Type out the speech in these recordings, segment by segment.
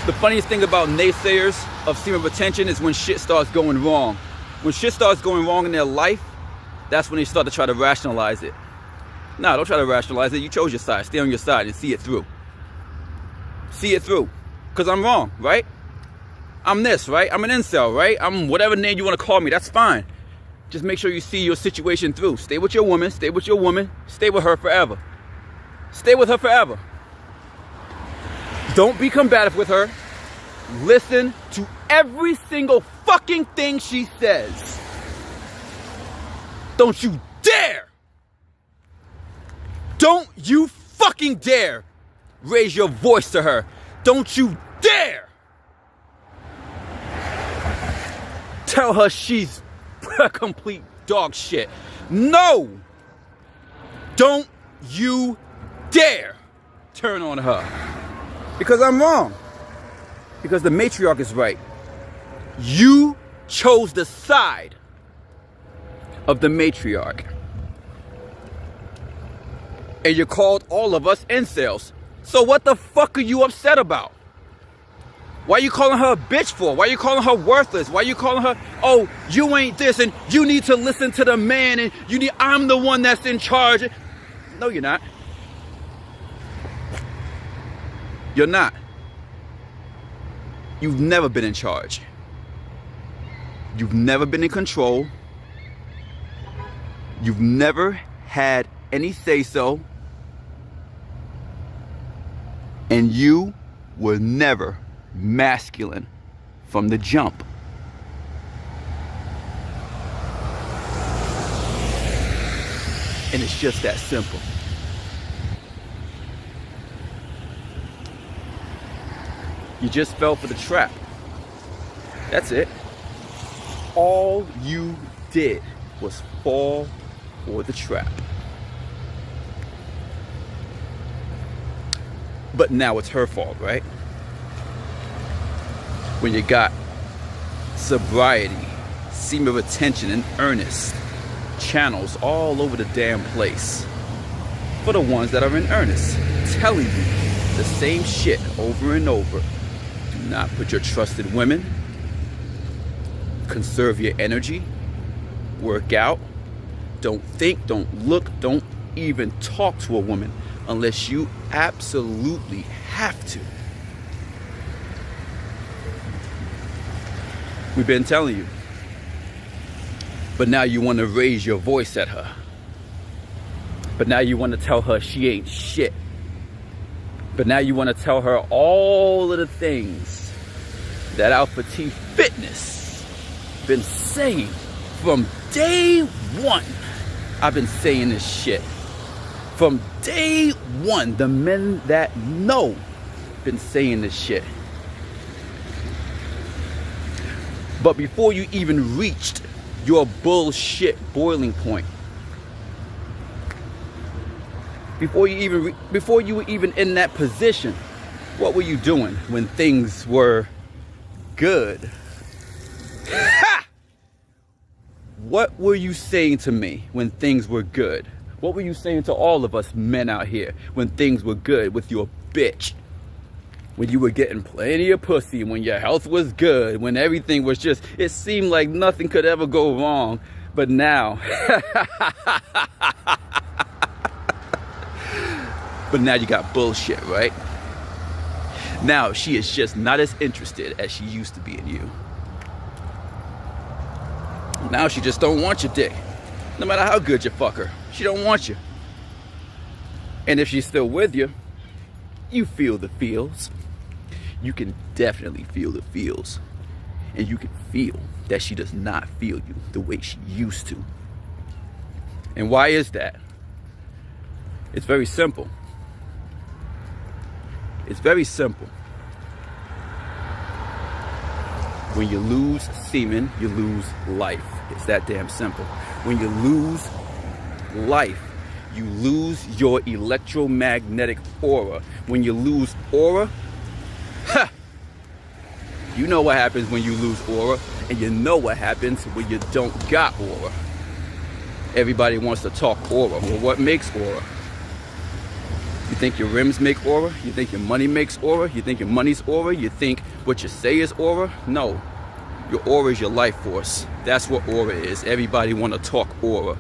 The funniest thing about naysayers of semen retention is when shit starts going wrong. When shit starts going wrong in their life, that's when they start to try to rationalize it. Nah, don't try to rationalize it. You chose your side. Stay on your side and see it through. See it through. Because I'm wrong, right? I'm this, right? I'm an incel, right? I'm whatever name you want to call me. That's fine. Just make sure you see your situation through. Stay with your woman. Stay with your woman. Stay with her forever. Stay with her forever. Don't be combative with her. Listen to every single fucking thing she says. Don't you dare! Don't you fucking dare raise your voice to her. Don't you dare tell her she's a complete dog shit. No! Don't you dare turn on her. Because I'm wrong. Because the matriarch is right. You chose the side of the matriarch. And you called all of us incels. So what the fuck are you upset about? Why are you calling her a bitch for? Why are you calling her worthless? Why are you calling her, oh, you ain't this and you need to listen to the man and I'm the one that's in charge? No, you're not. You're not. You've never been in charge. You've never been in control. You've never had any say-so. And you were never masculine from the jump. And it's just that simple. You just fell for the trap. That's it. All you did was fall for the trap. But now it's her fault, right? When you got sobriety, semen retention, and earnest channels all over the damn place for the ones that are in earnest, telling you the same shit over and over. Do not put your trust in women. Conserve your energy. Work out. Don't think, don't look, don't even talk to a woman unless you absolutely have to. We've been telling you. But now you want to raise your voice at her. But now you want to tell her she ain't shit. But now you want to tell her all of the things that Alpha T Fitness been saying from day one. I've been saying this shit. From day one, the men that know been saying this shit. But before you even reached your bullshit boiling point, before you were even in that position, what were you doing when things were good? Ha! What were you saying to me when things were good? What were you saying to all of us men out here when things were good with your bitch? When you were getting plenty of pussy, when your health was good, when everything was just, it seemed like nothing could ever go wrong. But now, but now you got bullshit, right? Now she is just not as interested as she used to be in you. Now she just don't want your dick. No matter how good you fuck her, she don't want you. And if she's still with you, you feel the feels. You can definitely feel the feels. And you can feel that she does not feel you the way she used to. And why is that? It's very simple. It's very simple. When you lose semen, you lose life. It's that damn simple. When you lose life, you lose your electromagnetic aura. When you lose aura, you know what happens when you lose aura, and you know what happens when you don't got aura. Everybody wants to talk aura. Well, what makes aura? You think your rims make aura? You think your money makes aura? You think your money's aura? You think what you say is aura? No. Your aura is your life force. That's what aura is. Everybody want to talk aura.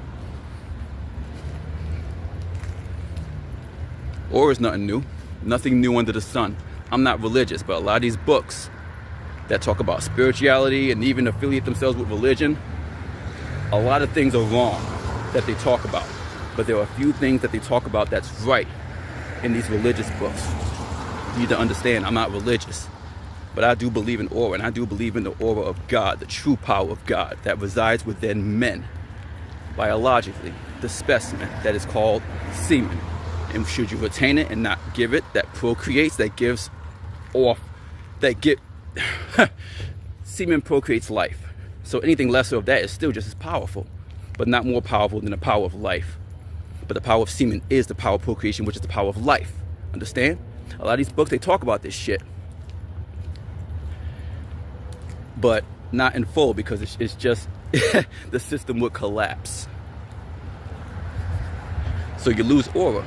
Aura is nothing new. Nothing new under the sun. I'm not religious, but a lot of these books that talk about spirituality and even affiliate themselves with religion, a lot of things are wrong that they talk about. But there are a few things that they talk about that's right in these religious books. You need to understand, I'm not religious, but I do believe in aura, and I do believe in the aura of God, the true power of God that resides within men, biologically, the specimen that is called semen. And should you retain it and not give it, that procreates, that gives off, semen procreates life. So anything lesser of that is still just as powerful, but not more powerful than the power of life. But the power of semen is the power of procreation, which is the power of life. Understand? A lot of these books, they talk about this shit, but not in full, because it's just the system would collapse. So you lose aura.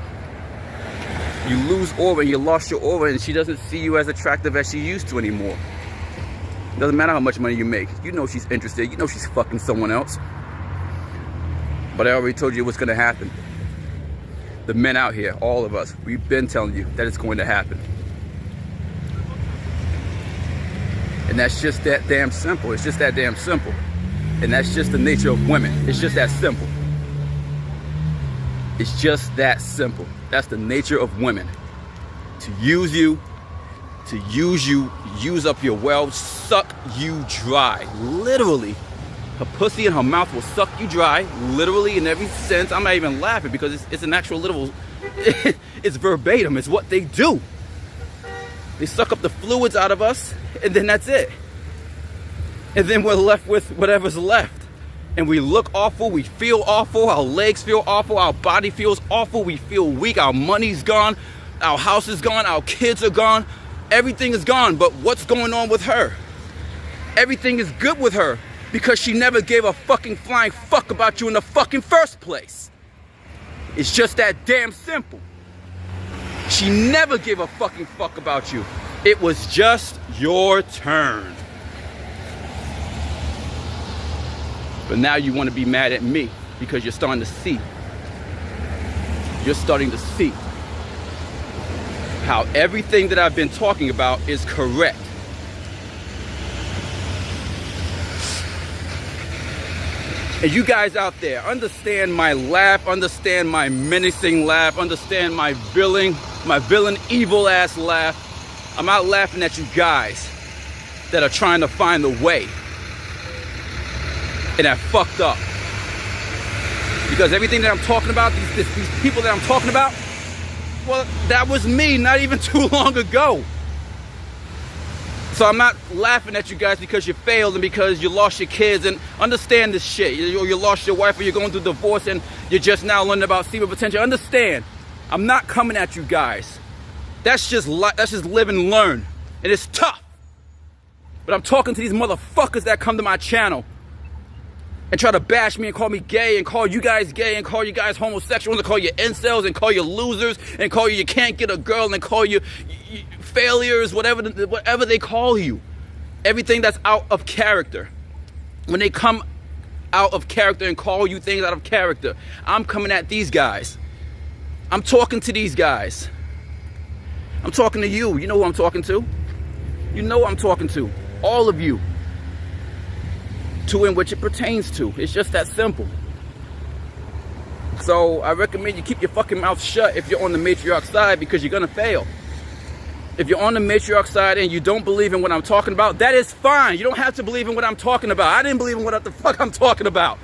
You lose aura, and you lost your aura, and she doesn't see you as attractive as she used to anymore. Doesn't matter how much money you make. You know she's interested. You know she's fucking someone else. But I already told you what's going to happen. The men out here, all of us, we've been telling you that it's going to happen. And that's just that damn simple. It's just that damn simple. And that's just the nature of women. It's just that simple. It's just that simple. That's the nature of women. To use you, use up your wealth, suck you dry. Literally. Her pussy and her mouth will suck you dry, literally, in every sense. I'm not even laughing, because it's an actual literal, it's verbatim, it's what they do. They suck up the fluids out of us, and then that's it. And then we're left with whatever's left. And we look awful, we feel awful, our legs feel awful, our body feels awful, we feel weak, our money's gone, our house is gone, our kids are gone, everything is gone. But what's going on with her? Everything is good with her, because she never gave a fucking flying fuck about you in the fucking first place. It's just that damn simple. She never gave a fucking fuck about you. It was just your turn. But now you want to be mad at me because you're starting to see. You're starting to see how everything that I've been talking about is correct. And you guys out there, understand my laugh, understand my menacing laugh, understand my villain evil ass laugh. I'm not laughing at you guys that are trying to find the way and have fucked up. Because everything that I'm talking about, these people that I'm talking about, well, that was me not even too long ago. So I'm not laughing at you guys because you failed and because you lost your kids, and understand this shit. You lost your wife, or you're going through divorce and you're just now learning about semen potential. Understand, I'm not coming at you guys. That's just live and learn. And it's tough. But I'm talking to these motherfuckers that come to my channel and try to bash me and call me gay and call you guys gay and call you guys homosexuals and call you incels and call you losers and call you can't get a girl and call you failures, whatever they call you. Everything that's out of character. When they come out of character and call you things out of character, I'm coming at these guys. I'm talking to these guys. I'm talking to you. You know who I'm talking to. You know who I'm talking to. All of you. To in which it pertains to. It's just that simple. So I recommend you keep your fucking mouth shut if you're on the matriarch side, because you're gonna fail. If you're on the matriarch side and you don't believe in what I'm talking about, that is fine. You don't have to believe in what I'm talking about. I didn't believe in what the fuck I'm talking about.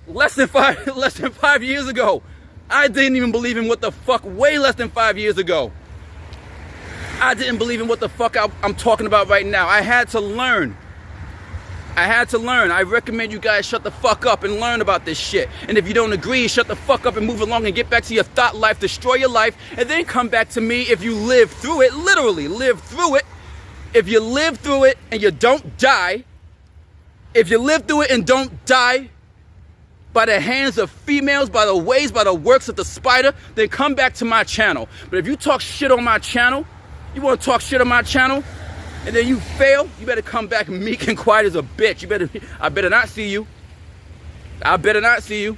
less than 5 years ago. I didn't even believe in what the fuck way less than 5 years ago. I didn't believe in what the fuck I'm talking about right now. I had to learn. I recommend you guys shut the fuck up and learn about this shit. And if you don't agree, shut the fuck up and move along and get back to your thought life, destroy your life, and then come back to me if you live through it. Literally, live through it. If you live through it and you don't die, if you live through it and don't die, by the hands of females, by the ways, by the works of the spider, then come back to my channel. But if you talk shit on my channel, you want to talk shit on my channel, and then you fail, you better come back meek and quiet as a bitch. I better not see you. I better not see you.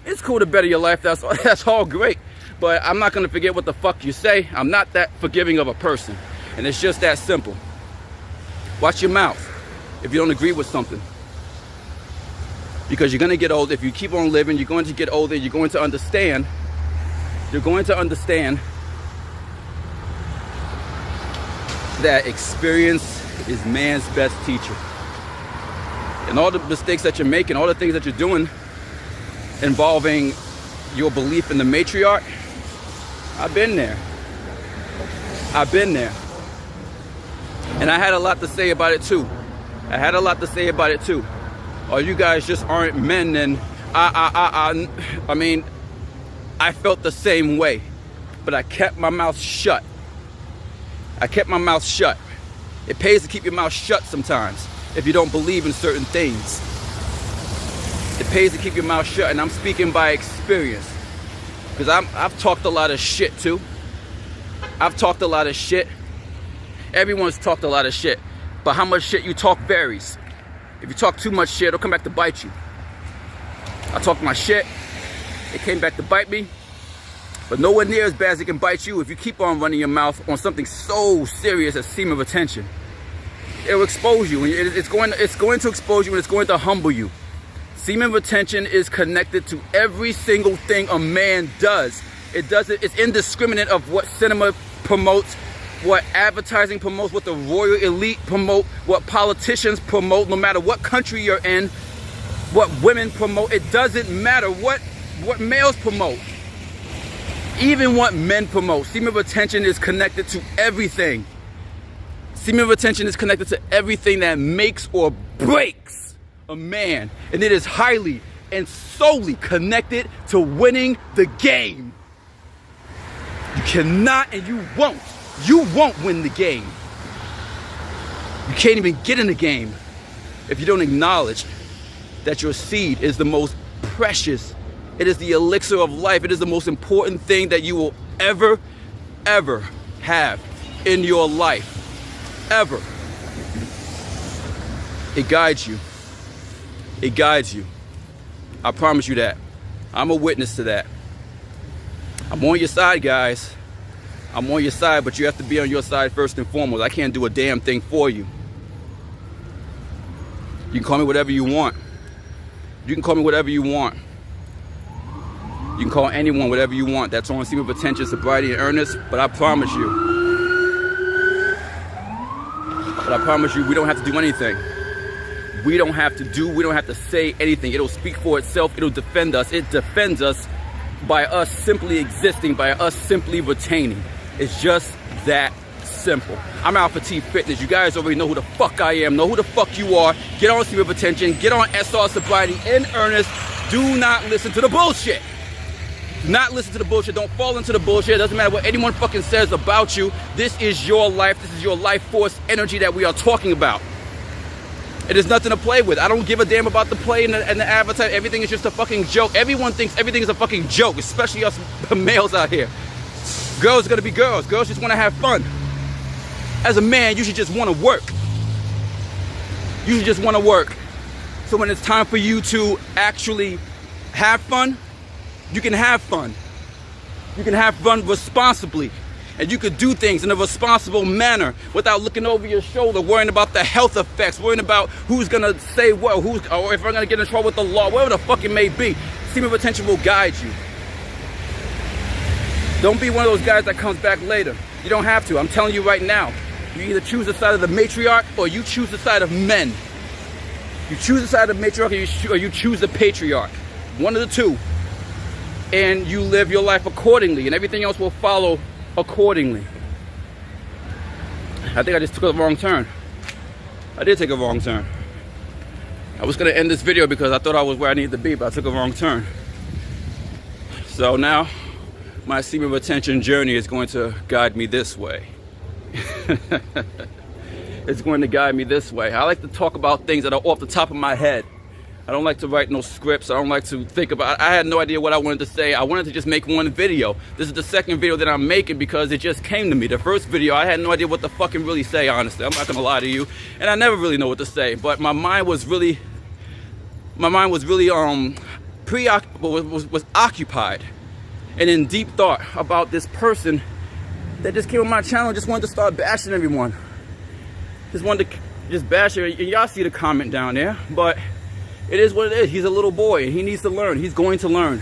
It's cool to better your life, that's all great. But I'm not gonna forget what the fuck you say. I'm not that forgiving of a person. And it's just that simple. Watch your mouth if you don't agree with something. Because you're gonna get old. If you keep on living, you're going to get older. You're going to understand. You're going to understand that experience is man's best teacher. And all the mistakes that you're making, all the things that you're doing involving your belief in the matriarch, I've been there. I've been there. And I had a lot to say about it too. I had a lot to say about it too. Or you guys just aren't men, and I mean, I felt the same way. But I kept my mouth shut. I kept my mouth shut. It pays to keep your mouth shut sometimes if you don't believe in certain things. It pays to keep your mouth shut, and I'm speaking by experience. Because I've talked a lot of shit too. I've talked a lot of shit. Everyone's talked a lot of shit. But how much shit you talk varies. If you talk too much shit, it'll come back to bite you. I talked my shit. It came back to bite me. But nowhere near as bad as it can bite you if you keep on running your mouth on something so serious as seam of attention. It'll expose you. It's going to expose you, and it's going to humble you. Semen of attention is connected to every single thing a man does. It's indiscriminate of what cinema promotes, what advertising promotes, what the royal elite promote, what politicians promote, no matter what country you're in, what women promote. It doesn't matter what males promote. Even what men promote. Semen of attention is connected to everything. Semen of attention is connected to everything that makes or breaks a man. And it is highly and solely connected to winning the game. You cannot and you won't win the game. You can't even get in the game if you don't acknowledge that your seed is the most precious. It is the elixir of life. It is the most important thing that you will ever have in your life. Ever. It guides you. It guides you. I promise you that. I'm a witness to that. I'm on your side, guys. I'm on your side, but you have to be on your side first and foremost. I can't do a damn thing for you. You can call me whatever you want. You can call me whatever you want. You can call anyone whatever you want. That's on semen of attention, sobriety, and earnest. But I promise you, we don't have to do anything. We don't have to say anything. It'll speak for itself. It'll defend us. It defends us by us simply existing, by us simply retaining. It's just that simple. I'm Alpha T Fitness. You guys already know who the fuck I am. Know who the fuck you are. Get on semen of attention. Get on SR sobriety in earnest. Do not listen to the bullshit. Do not listen to the bullshit. Don't fall into the bullshit. It doesn't matter what anyone fucking says about you. This is your life. This is your life force energy that we are talking about. It is nothing to play with. I don't give a damn about the play and the advertising. Everything is just a fucking joke. Everyone thinks everything is a fucking joke, especially us males out here. Girls are gonna be girls. Girls just wanna have fun. As a man, you should just wanna work. You should just wanna work. So when it's time for you to actually have fun, you can have fun. You can have fun responsibly. And you could do things in a responsible manner without looking over your shoulder, worrying about the health effects, worrying about who's gonna say what, or if I'm gonna get in trouble with the law, whatever the fuck it may be. Semen of attention will guide you. Don't be one of those guys that comes back later. You don't have to. I'm telling you right now. You either choose the side of the matriarch or you choose the side of men. You choose the side of the matriarch or you choose the patriarch. One of the two. And you live your life accordingly, and everything else will follow accordingly. I think I just took a wrong turn. I did take a wrong turn. I was gonna end this video because I thought I was where I needed to be, but I took a wrong turn. So now my semen of attention journey is going to guide me this way. It's going to guide me this way. I like to talk about things that are off the top of my head. I don't like to write no scripts. I don't like to think about. I had no idea what I wanted to say. I wanted to just make one video. This is the second video that I'm making because it just came to me. The first video, I had no idea what to fucking really say, honestly. I'm not gonna lie to you. And I never really know what to say. But my mind was really occupied and in deep thought about this person that just came on my channel and just wanted to start bashing everyone. Just wanted to just bash her. And y'all see the comment down there. But it is what it is. He's a little boy and he needs to learn. He's going to learn.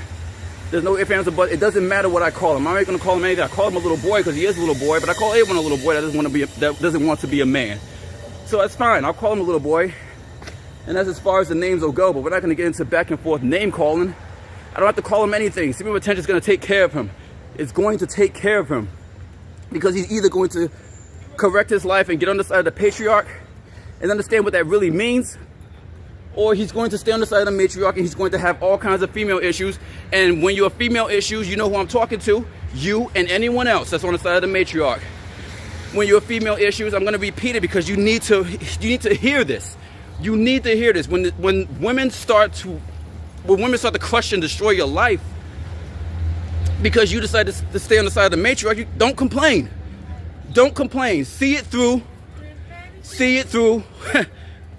There's no ifs, ands, or buts. It doesn't matter what I call him. I'm not going to call him anything. I call him a little boy because he is a little boy, but I call everyone a little boy that doesn't want to be a man. So that's fine. I'll call him a little boy. And that's as far as the names will go, but we're not going to get into back and forth name calling. I don't have to call him anything. Supreme Attention is going to take care of him. It's going to take care of him because he's either going to correct his life and get on the side of the patriarch and understand what that really means, or he's going to stay on the side of the matriarch and he's going to have all kinds of female issues. And when you're female issues, you know who I'm talking to, you and anyone else that's on the side of the matriarch. When you're female issues, I'm going to repeat it because you need to hear this. You need to hear this. When women start to crush and destroy your life because you decide to stay on the side of the matriarch, don't complain. Don't complain. See it through,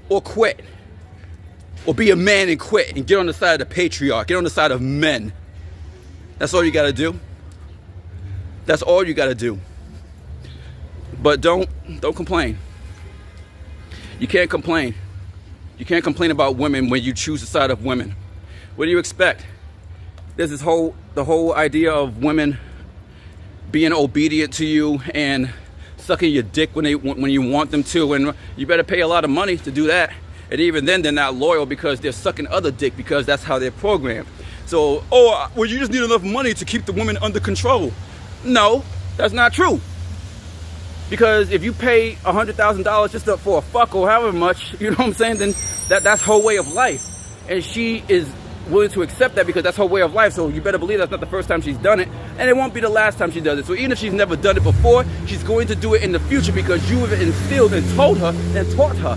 or quit. Or be a man and quit and get on the side of the patriarch. Get on the side of men. That's all you got to do. That's all you got to do. But don't complain. You can't complain. You can't complain about women when you choose the side of women. What do you expect? There's the whole idea of women being obedient to you and sucking your dick when you want them to, and you better pay a lot of money to do that. And even then, they're not loyal because they're sucking other dick because that's how they're programmed. So, well, you just need enough money to keep the women under control. No, that's not true. Because if you pay $100,000 just up for a fuck or however much, you know what I'm saying, then that's her way of life. And she is willing to accept that because that's her way of life. So you better believe that's not the first time she's done it. And it won't be the last time she does it. So even if she's never done it before, she's going to do it in the future because you have instilled and told her and taught her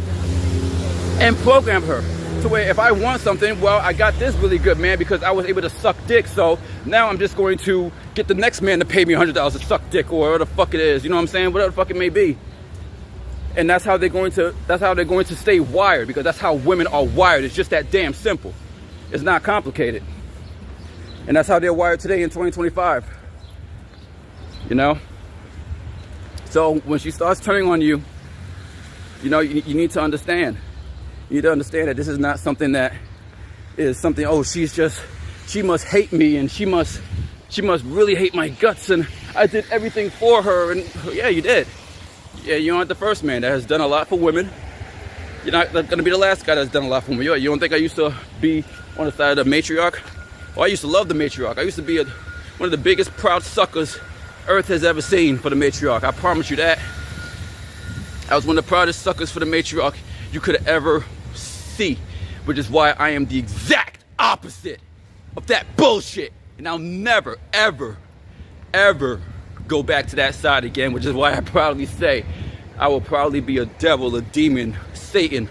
and programmed her to where if I want something, well, I got this really good man because I was able to suck dick. So now I'm just going to get the next man to pay me $100 to suck dick or whatever the fuck it is. You know what I'm saying? Whatever the fuck it may be. And that's how they're going to stay wired, because that's how women are wired. It's just that damn simple. It's not complicated. And that's how they're wired today in 2025. You know? So when she starts turning on you, you know, you need to understand. You need to understand that this is not something that is something, oh, she must hate me and she must really hate my guts and I did everything for her. And yeah, you did. Yeah, you aren't the first man that has done a lot for women. You're not going to be the last guy that's done a lot for women. You don't think I used to be on the side of the matriarch? Well, I used to love the matriarch. I used to be one of the biggest proud suckers Earth has ever seen for the matriarch. I promise you that. I was one of the proudest suckers for the matriarch you could ever see, which is why I am the exact opposite of that bullshit. And I'll never, ever, ever go back to that side again, which is why I proudly say I will probably be a devil, a demon, Satan,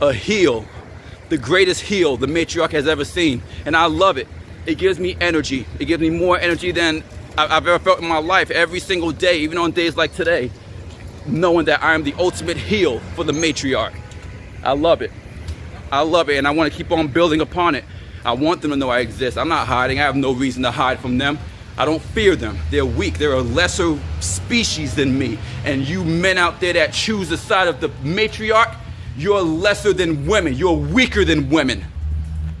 a heel, the greatest heel the matriarch has ever seen. And I love it. It gives me energy. It gives me more energy than I've ever felt in my life every single day, even on days like today, knowing that I am the ultimate heel for the matriarch. I love it. I love it, and I want to keep on building upon it. I want them to know I exist. I'm not hiding. I have no reason to hide from them. I don't fear them. They're weak. They're a lesser species than me. And you men out there that choose the side of the matriarch, you're lesser than women. You're weaker than women.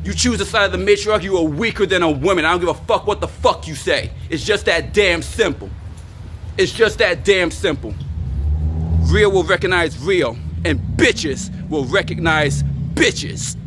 You choose the side of the matriarch, you are weaker than a woman. I don't give a fuck what the fuck you say. It's just that damn simple. It's just that damn simple. Real will recognize real, and bitches will recognize bitches.